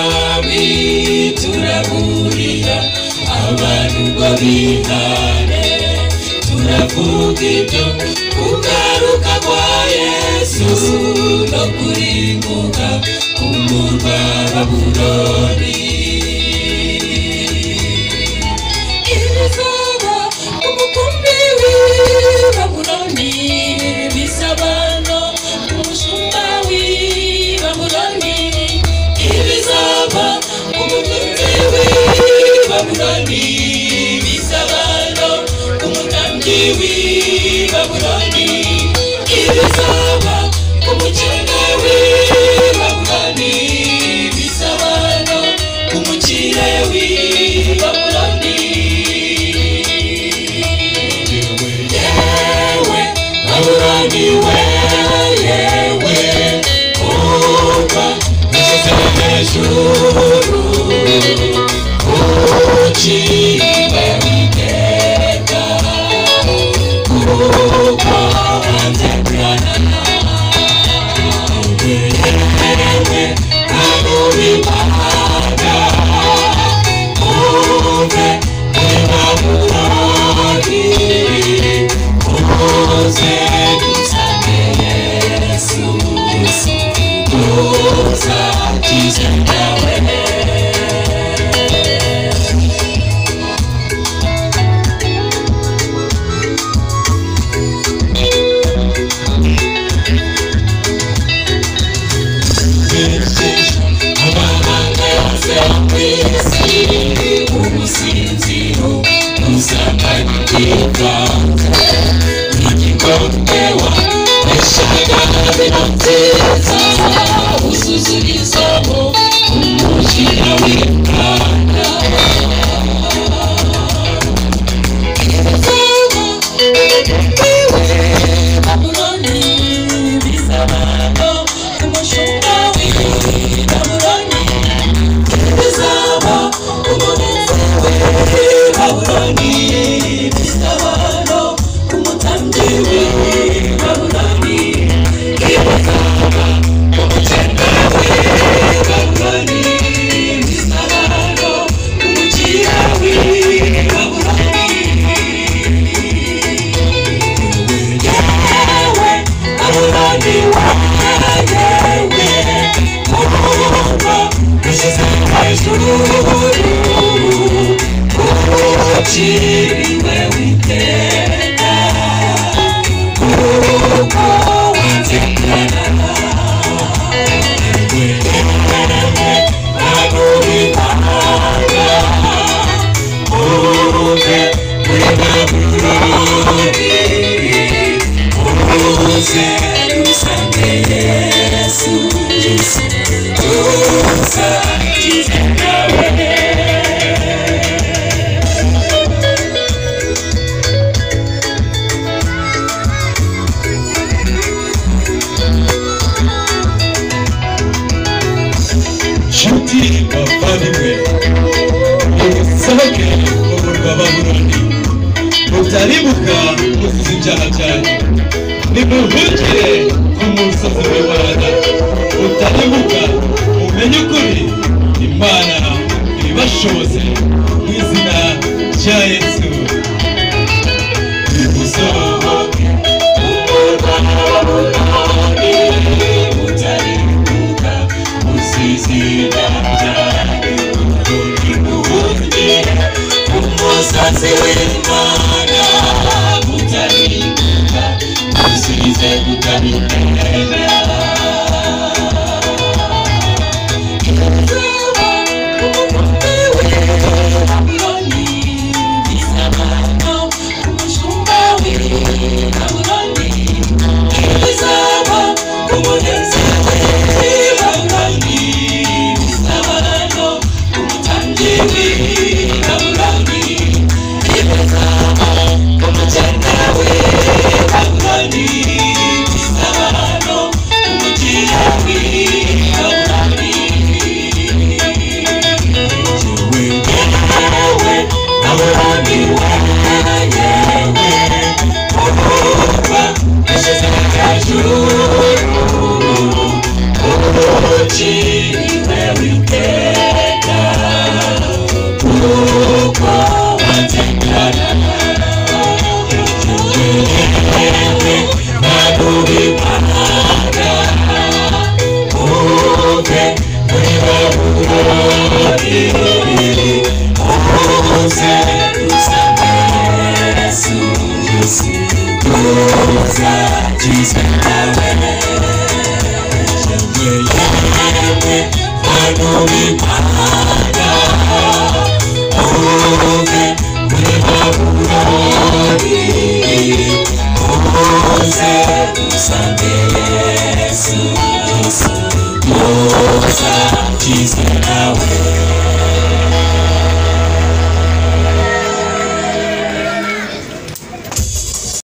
mwami turagurira abantu babihane turavuga ibyo kugaruka kwa Yesu no kurimbuka kumurwa Babuloni ibizaba umukumbi w'i Babuloni bisabano umushumba w'i Babuloni ibizaba umukumbi w'i Babuloni bisabano umutambyi w'i Babuloni ibizaba umukene w'i Babuloni bisabano umukire w'i Babuloni yewe Babuloni yewe umva nashyize hejuru uciwe witeka kuko wanzegurana nawe yewe abubimana umve muri Babuloni uze dusange Yesu uzakize nawe umusinziro uzamanikivanze igikombewa eshagazino nziza usuzurizamo umukira w'Imana Babuloni bisabano umushumba w'i Babuloni bizaba umunezero w'i Babuloni bisabano umutambyi w'i Babuloni bizaba umukene w'i Babuloni bisabano umukire w'i Babuloni yewe Babuloni yewe umva nashyize hejuru uciwe witeka kuko wanzegurana nawe yewe abubimana umve muri Babuloni uze dusange Yesu uzakize nawe nshuti bavandimwe nimusohoke mu murwa Babuloni mutaribuka muzize ibyaha byanyu nimuhungire ku musozi w'Imana mutaribuka mumenye ukuri Imana ibibashoboze mu izina rya Yesu nimusohoke mu murwa Babuloni mutaribuka muzize ibyaha byanyu nimuhungire ku musozi w'Imana mutaribuka muzize kutabimenya Babuloni Jesus,